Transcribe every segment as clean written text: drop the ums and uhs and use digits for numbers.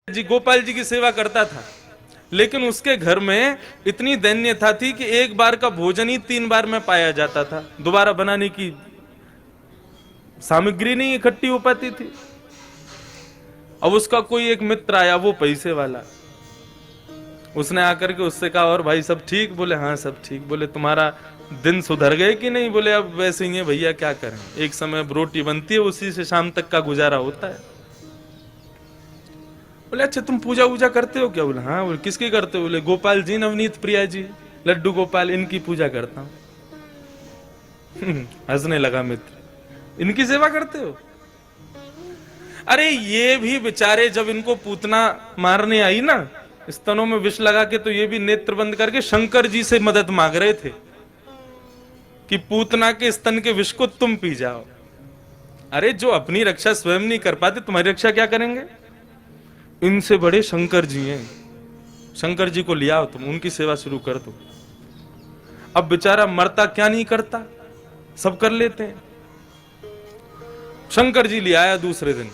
जी गोपाल जी की सेवा करता था, लेकिन उसके घर में इतनी दैन्यता थी कि एक बार का भोजन ही 3 बार में पाया जाता था, दोबारा बनाने की सामग्री नहीं इकट्ठी हो पाती थी। अब उसका कोई एक मित्र आया, वो पैसे वाला, उसने आकर के उससे कहा और भाई सब ठीक? बोले हाँ सब ठीक। बोले तुम्हारा दिन सुधर गए कि नहीं? बोले अब वैसे ही है भैया, क्या करें, एक समय अब रोटी बनती है, उसी से शाम तक का गुजारा होता है। बोले अच्छा तुम पूजा वूजा करते हो क्या? बोले हाँ। बोले किसकी करते हो? बोले गोपाल जी, नवनीत प्रिया जी, लड्डू गोपाल, इनकी पूजा करता हूं। हंसने लगा मित्र, इनकी सेवा करते हो? अरे ये भी बेचारे जब इनको पूतना मारने आई ना, स्तनों में विष लगा के, तो ये भी नेत्र बंद करके शंकर जी से मदद मांग रहे थे कि पूतना के स्तन के विष को तुम पी जाओ। अरे जो अपनी रक्षा स्वयं नहीं कर पाते, तुम्हारी रक्षा क्या करेंगे? इनसे बड़े शंकर जी हैं, शंकर जी को ले आओ, तुम उनकी सेवा शुरू कर दो। अब बेचारा मरता क्या नहीं करता, सब कर लेते हैं। शंकर जी ले आया दूसरे दिन,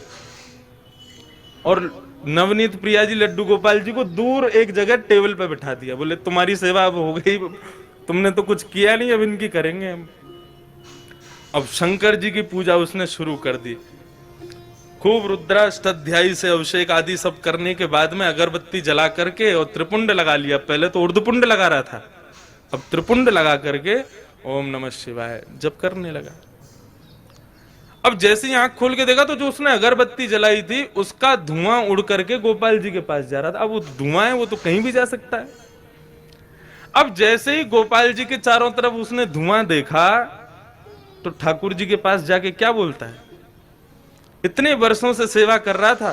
और नवनीत प्रिया जी, लड्डू गोपाल जी को दूर एक जगह टेबल पे बिठा दिया। बोले तुम्हारी सेवा अब हो गई, तुमने तो कुछ किया नहीं, अब इनकी करेंगे हम। अब शंकर जी की पूजा उसने शुरू कर दी, खूब रुद्राष्टाध्यायी से अभिषेक आदि सब करने के बाद में अगरबत्ती जला करके और त्रिपुंड लगा लिया। पहले तो ऊर्ध्वपुंड लगा रहा था, अब त्रिपुंड लगा करके ओम नमः शिवाय जप करने लगा। अब जैसे ही आंख खोल के देखा तो जो उसने अगरबत्ती जलाई थी उसका धुआं उड़ करके गोपाल जी के पास जा रहा था। अब वो धुआं है, वो तो कहीं भी जा सकता है। अब जैसे ही गोपाल जी के चारों तरफ उसने धुआं देखा तो ठाकुर जी के पास जाके क्या बोलता है, इतने वर्षों से सेवा कर रहा था,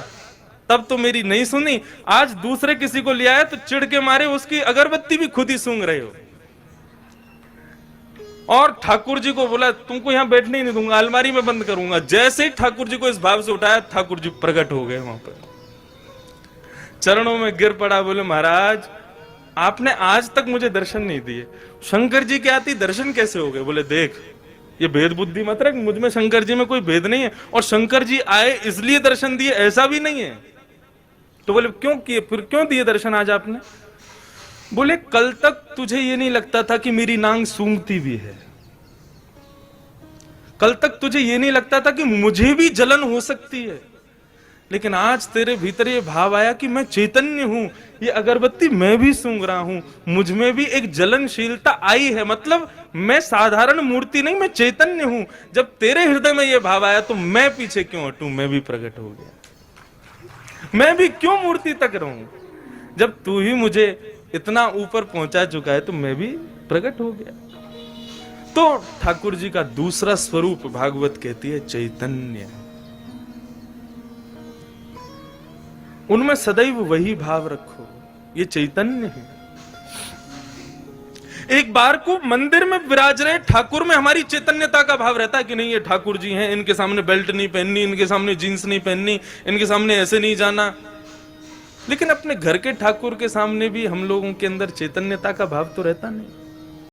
तब तो मेरी नहीं सुनी, आज दूसरे किसी को ले आया तो चिढ़ के मारे उसकी अगरबत्ती भी खुद ही सूंघ रहे हो। और ठाकुर जी को बोला तुमको यहां बैठने ही नहीं दूंगा, अलमारी में बंद करूंगा। जैसे ही ठाकुर जी को इस भाव से उठाया, ठाकुर जी प्रकट हो गए वहां पर, चरणों में गिर पड़ा। बोले महाराज आपने आज तक मुझे दर्शन नहीं दिए, शंकर जी के आती दर्शन कैसे हो गए? बोले देख ये भेद बुद्धि मत रख, मुझ में शंकर जी में कोई भेद नहीं है, और शंकर जी आए इसलिए दर्शन दिए ऐसा भी नहीं है। तो बोले क्यों किए, फिर क्यों दिए दर्शन आज आपने? बोले कल तक तुझे ये नहीं लगता था कि मेरी नांग सूंघती भी है, कल तक तुझे ये नहीं लगता था कि मुझे भी जलन हो सकती है, लेकिन आज तेरे भीतर ये भाव आया कि मैं चैतन्य हूं, ये अगरबत्ती मैं भी सूंघ रहा हूं, मुझ में भी एक जलनशीलता आई है, मतलब मैं साधारण मूर्ति नहीं, मैं चैतन्य हूं। जब तेरे हृदय में ये भाव आया तो मैं पीछे क्यों हटूं, मैं भी प्रकट हो गया, मैं भी क्यों मूर्ति तक रहूं? जब तू ही मुझे इतना ऊपर पहुंचा चुका है तो मैं भी प्रकट हो गया। तो ठाकुर जी का दूसरा स्वरूप भागवत कहती है चैतन्य, उनमें सदैव वही भाव रखो, ये चैतन्य है। एक बार को मंदिर में विराज रहे ठाकुर में हमारी चैतन्यता का भाव रहता है कि नहीं ये ठाकुर जी हैं, इनके सामने बेल्ट नहीं पहननी, इनके सामने जींस नहीं पहननी, इनके सामने ऐसे नहीं जाना। लेकिन अपने घर के ठाकुर के सामने भी हम लोगों के अंदर चैतन्यता का भाव तो रहता नहीं।